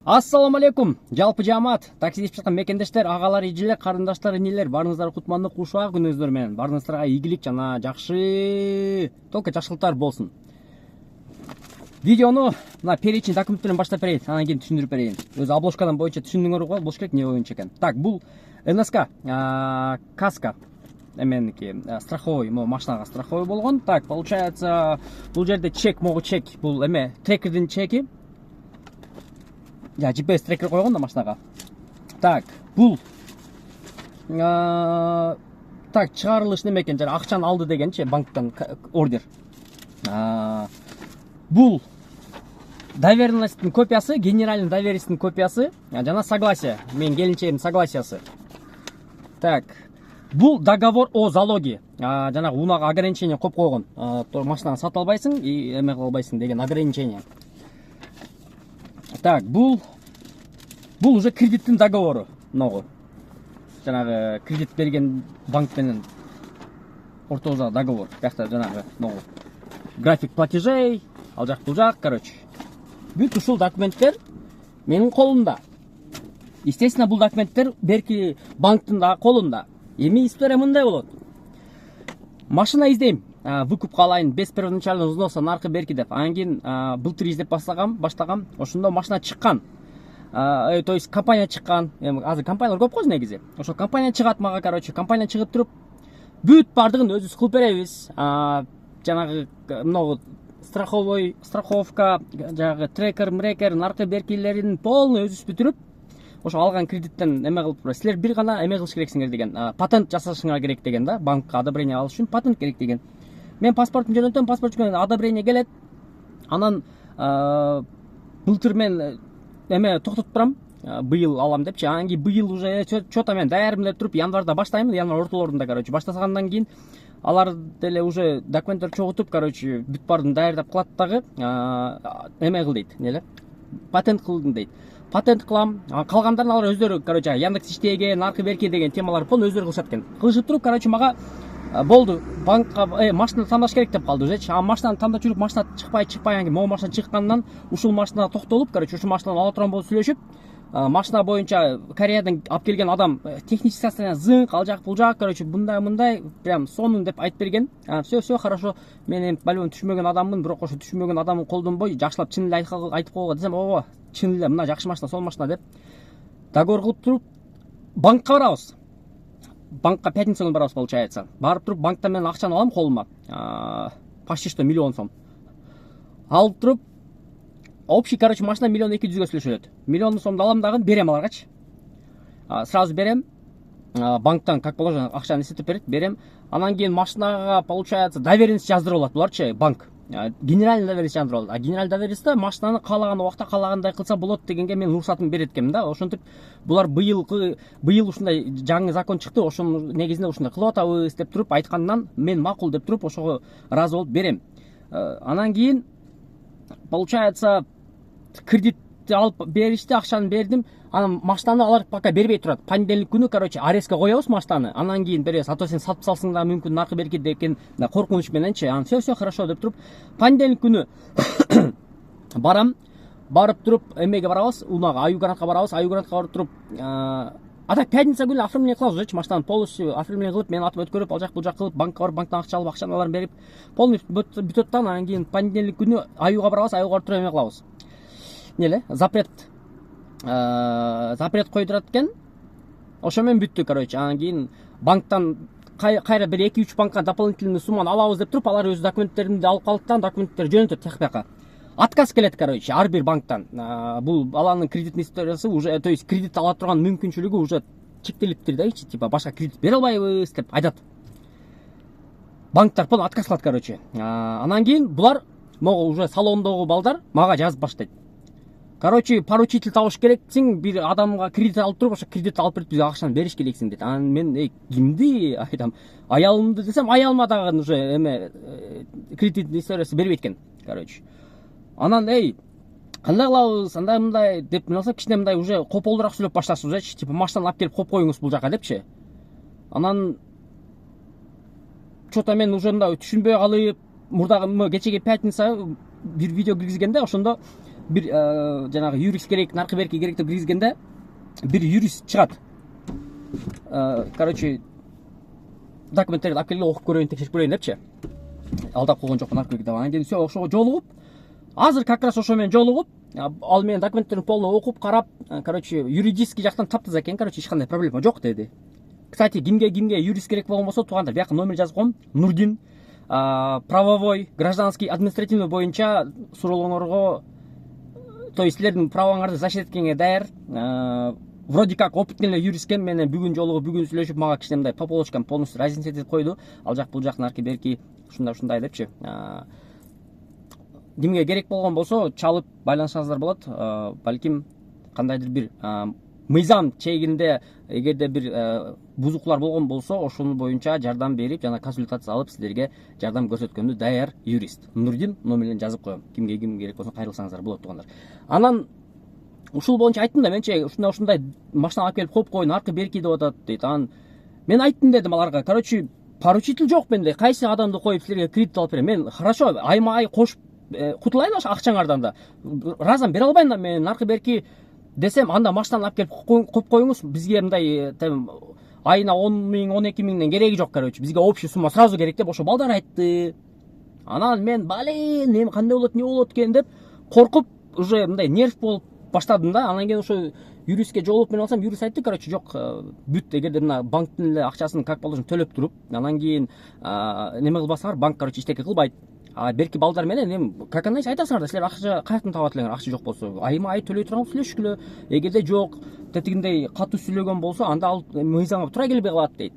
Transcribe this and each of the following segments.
Ассаламу алейкум, жалпы жамаат, такси иштеп жаткан мекендештер, агалар, эжелер, карындаштар, инилер, баарыңыздар кутмандуу кушуа күнүңүздөр менен. Баарыңыздарга ийгилик жана жакшы, только жакшылыктар болсун. Видеону мына перечень документтерин баштап берейин, анан кийин түшүндүрүп берейин. Өзү обложкадан боюнча түшүндүңөр го болуш керек, эмне боюнча экен. Так, бул НСК, каска, эменики, страховой, машинага страховой болгон. Так, получается, бул жерде чек, чек, бул эме, трекердин чеки. GPS трекер койгон да машинага. Так, бул так, чыгарылыш неме экен, жана акчаны алды дегенчи, банктан ордер. Бул доверенностьтин копиясы, генеральный доверенностьтин копиясы, жана согласие, менин келинчегимдин согласиясы. Так, бул договор о залоге, жанагы унага ограничение коюп койгон. Машинаны сата албайсың и эме кыла албайсың деген ограничение. Так, бул уже кредиттин договору, могу. Жанагы кредит берген банк менен ортогуздагы договор. Бияқта жанагы могу. График платежей, ал жак бул жак, короче. Бүт ушул документтер менин колумда. Естественно, бул документтер берки банктын да колунда. Эми история мындай болот. Машина издейм, выкуп калайын, без первоначального взноса наркы берки деп. Анан кийин былтыр издеп баштагам. Ошондо машина чыккан. То есть компания чыккан. Азыр компаниялар көп го негизи. Ошо компания чыгат мага, короче, компания чыгып туруп, бүт бардыгын өзүбүз кылып беребиз. Жанагы много страховка, жанагы трекер, наркы беркилерин полный өзүбүз бүтүрүп, ошо алган кредиттен эме кылып, силер бир гана эме кылыш керексиңер деген, патент жасашыңар керек деген да, банкка одобрение алыш үчүн патент керек деген. Мен паспортумду жөнөтөм, паспортумдон одобрение келет. Анан былтыр мен эме токтотуп турам, быйыл алам депчи. Анан кийин быйыл уже чото мен даярмын деп туруп, январда баштайм, январ ортолорунда, короче, баштасагандан кийин алар деле уже документтер чогултуп, короче, бүт бардын даярдап кылат дагы, эме кыл дейт, эле патент кылдым дейт. Патент кылам, калгандарын алар өздөрү, короче, Яндекс иштеге, наркы берки деген темалар полный өздөрү кылышат экен. Кылышып туруп, короче, мага болду, банкка машина тандаш керек деп калды уже. Машинаны тандап жүрүп, машина чыкпай, анан кийин могу машина чыккандан ушул машинага токтолуп, короче, ушул машинаны ала турган болуп сүйлөшүп, машина боюнча Кореядан алып келген адам технический состояние зыңк, ал жак бул жак, короче, мындай прям сонун деп айтып берген. Все хорошо. Мен эми по-любому түшүнбөгөн адаммын, бирок ошо түшүнбөгөн адамдын колдонбой, жакшылап чын эле айтып койго десем, ооба, чын эле мына жакшы машина, сол машина деп договор кылып туруп банкка барабыз. Банкка пятница күнү барабыз, получается. Барып туруп банктан мен акчаны алам колума. Почти что миллион сом. Алып туруп, общий, короче, машина 1 200 000 сүйлөшөт. Миллион сомду алам дагы, берем аларгачы. Сразу берем. Банктан, как положено, акчаны эстетип берет, берем. Анан кийин машинага, получается, доверенность жаздырып алат буларчы, банк. Генеральный доверенность жаздырып алат. Генеральный доверенностьта машинаны каалаган убакта каалагандай кылса болот дегенге мен уруксатымды берет экенмин да. Ошентип булар быйыл ушундай жаңы закон чыкты, ошонун негизинде ушундай кылып атабыз деп туруп айткандан мен макул деп туруп ошого ыраазы болуп берем. Анан кийин получается кредитти алып беришти, акчаны бердим. Анан машинаны алар пока бербей турат. Понедельник күнү, короче, арестке коебуз машинаны. Анан кийин беребиз. А то сен сатып салсаң да мүмкүн наркы берки деген коркунуч мененчи. Анан все хорошо деп туруп, понедельник күнү барам. Барып туруп эмеге барабыз, унага Аюградка барабыз. Аюградка барып туруп, так пятница күнү оформление кылабыз уже, машинаны полностью оформление кылып, менин атым өткөрүп, ал жак бул жак кылып, банкка барып, банктан акча алып, акчаны аларга берип, полностью бүтөт да. Анан кийин понедельник күнү Аюга барабыз, Аюга барып туруп эме кылабыз. Неле? Запрет койдурат экен. Ошо менен бүттү, короче. Анан кийин банктан кайра бир 2-3 банкка дополнительный сумманы алабыз деп туруп, алар өз документтерин алып калдыктан, документтер жөнөтөт тияк-бияка. Отказ келет, короче, ар бир банктан. Бул баланын кредитный историясы уже, то есть кредит ала турган мүмкүнчүлүгү уже чектелиптир да, типа башка кредит бере албайбыз деп айтат. Банктар полный отказ кылат, короче. Анан кийин булар могу уже салондогу балдар мага жазып баштайт. Короче, поручитель табыш керексиң, бир адамга кредит алып туруп, ошо кредит алып берип бизге акчаны бериш керексиң дейт. Анан мен кимди айтам? Аялымды десем, аялыма дагы уже эме кредит историясы бербейт экен, короче. Анан кандай кылабыз, андай мындай деп мынаса кичине мындай уже кополдураак сүйлөп башташты уже, типа машинаны алып келип коюп коюңуз бул жака депчи. Анан чото мен уже мындай түшүнбөй калып, мурдагы кечеги пятница бир видео киргизгенде, ошондо бир жанагы юрист керек, наркы берки керек деп киргизгенде бир юрист чыгат. Короче, документтерди алып келгиле, окуп көрөйүн, текшерип көрөйүн депчи. Алдап койгон жокмун наркы берки деп. Анан кийин все ошого жолугуп, азыр как раз ошо менен жолугуп, ал менен документтерин полный окуп, карап, короче, юридический жактан таптаза экен, короче, эч кандай проблема жок деди. Кстати, кимге юрист керек болгон болсо, туугандар, бияка номер жазып коем. Нурдин, правовой, гражданский, административный боюнча суроолоңорго, то есть силердин правоңарды защита эткенге даяр. Вроде как опытный эле юрист экен, менен бүгүн жолугуп, бүгүн сүйлөшүп, мага кичине мындай по полочкам полностью разъяснить этип койду. Ал жак бул жак наркы берки ушундай депчи. Кимге керек болгон болсо, чалып байланышыңыздар болот. Балким кандайдыр бир мыйзам чегинде эгерде бир бузуклар болгон болсо, ошонун боюнча жардам берип, жана консультация алып силерге жардам көрсөткөндө даяр юрист. Нурдин номерин жазып коем. Кимге керек болсо кайрылсаңыздар болот, туугандар. Анан ушул боюнча айттым да, менче ушундай машина алып келип коюп кой, наркы берки деп атат дейт. Анан мен айттым дедим аларга, короче, поручитель жок менде, кайсы адамды коюп силерге кредит алып берем. Мен хорошо, айма-ай кошуп кутулайын акчаңардан да. Разом бере албайм да мен наркы берки десем, анда машинаны алып келип коюп коюңуз, бизге мындай айына 10 миң, 12 миңден кереги жок, короче, бизге общий сумма сразу керек деп ошо балдар айтты. Анан мен, блин, эми кандай болот, не болот экен деп коркуп, уже мындай нерв болуп баштадым да. Анан кийин ошо юристке жолугуп мен алсам, юрист айтты, короче, жок, бүт, эгерде мына банктын эле акчасын как положено төлөп туруп, анан кийин неме кылбасаңар, банк, короче, иштеке кылбайт. Берки балдар менен эми как анализ айтасыңар да, силер акча каяктан табат элеңер, акча жок болсо. Айма-ай төлөй турган сүйлөшкүлө. Эгерде жок, тетигиндей катуу сүйлөгөн болсо, анда ал мыйзамга туура келбей калат дейт.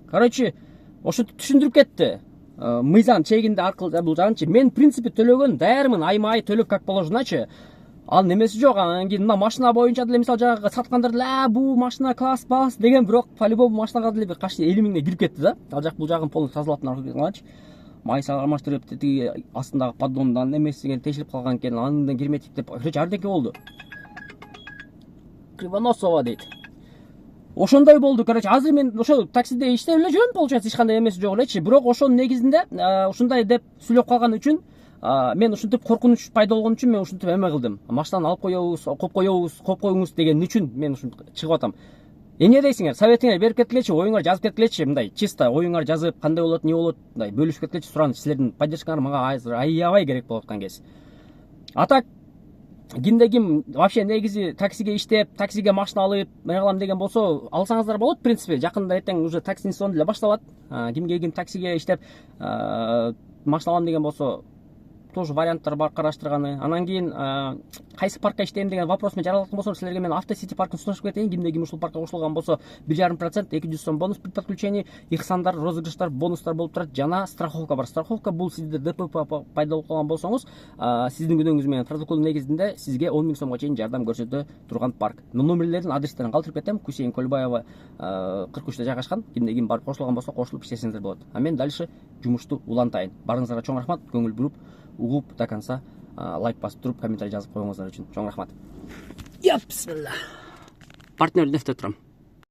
Короче, ошентип түшүндүрүп кетти. Мыйзам чегинде аркылуу бул жагынчы. Мен принципи төлөгөн даярмын, айма-ай төлөп как положеначы. Ал немеси жок. Анан кийин мына машина боюнча деле мисалы жагы саткандар деле, бул машина класс бас деген, бирок по-любому машинага деле бир качты 50 миңден кирип кетти да. Ал жак бул жагын полный тазалаптын аркылычы. Майса алмаштырып, тиги астындагы поддондан немесиген тешилип калган экен, андан герметик деп, короче, ардеке болду. Кривоносова дейт. Ошондой болду, короче. Азыр мен ошо таксиде иштеп эле жүрөм, получается, эч кандай эмеси жок элечи. Бирок ошонун негизинде ушундай деп сүйлөп калган үчүн, мен ушинтип коркунуч пайда болгон үчүн мен ушинтип эме кылдым. Машинаны алып коебуз, коюп коюңуз деген үчүн мен ушинтип чыгып атам. Эмне дейсиңер? Советиңер берип кеткилечи, оюңар жазып кеткилечи, мындай чисто оюңар жазып, кандай болот, не болот, мындай бөлүшүп кеткилечи, сураныч. Силердин поддержкаңар мага азыр аябай керек болуп аткан кез. А так кимде ким вообще негизи таксиге иштеп, таксиге машина алып, мен кылам деген болсо, алсаңыздар болот, в принципе. Жакында эртең уже такси сезону деле башталат. Кимге ким таксиге иштеп машина алам деген болсо, тоже варианттар бар караштырганы. Анан кийин кайсы паркка иштейм деген вопрос менен жаралаткан болсом, силерге мен автосити паркын сунуштуп кетейин. Кимде ким ушул паркка кошулган болсо, 1,5%, 200 сом бонус при подключении, ихсандар, розыгрыштар, бонустар болуп турат, жана страховка бар. Страховка бул сизде ДПП пайда болуп калган болсоңуз, сиздин күнөөңүз менен протокол негизинде сизге 10 миң сомго чейин жардам көрсөтө турган парк. Номерлерин, адрестерин калтырып кетем. Кусейин Көлбаева 43-те жайгашкан. Кимде ким барып кошулган болсо, кошулуп иштесеңиздер болот. А мен дальше жумушту улантайын. Барыңыздарга чоң рахмат. Көңүл буруп, угуп до конца лайк басып туруп, комментарий жазып коюңуздар үчүн чоң рахмат. Бисмилlah. Партнер дефте турам.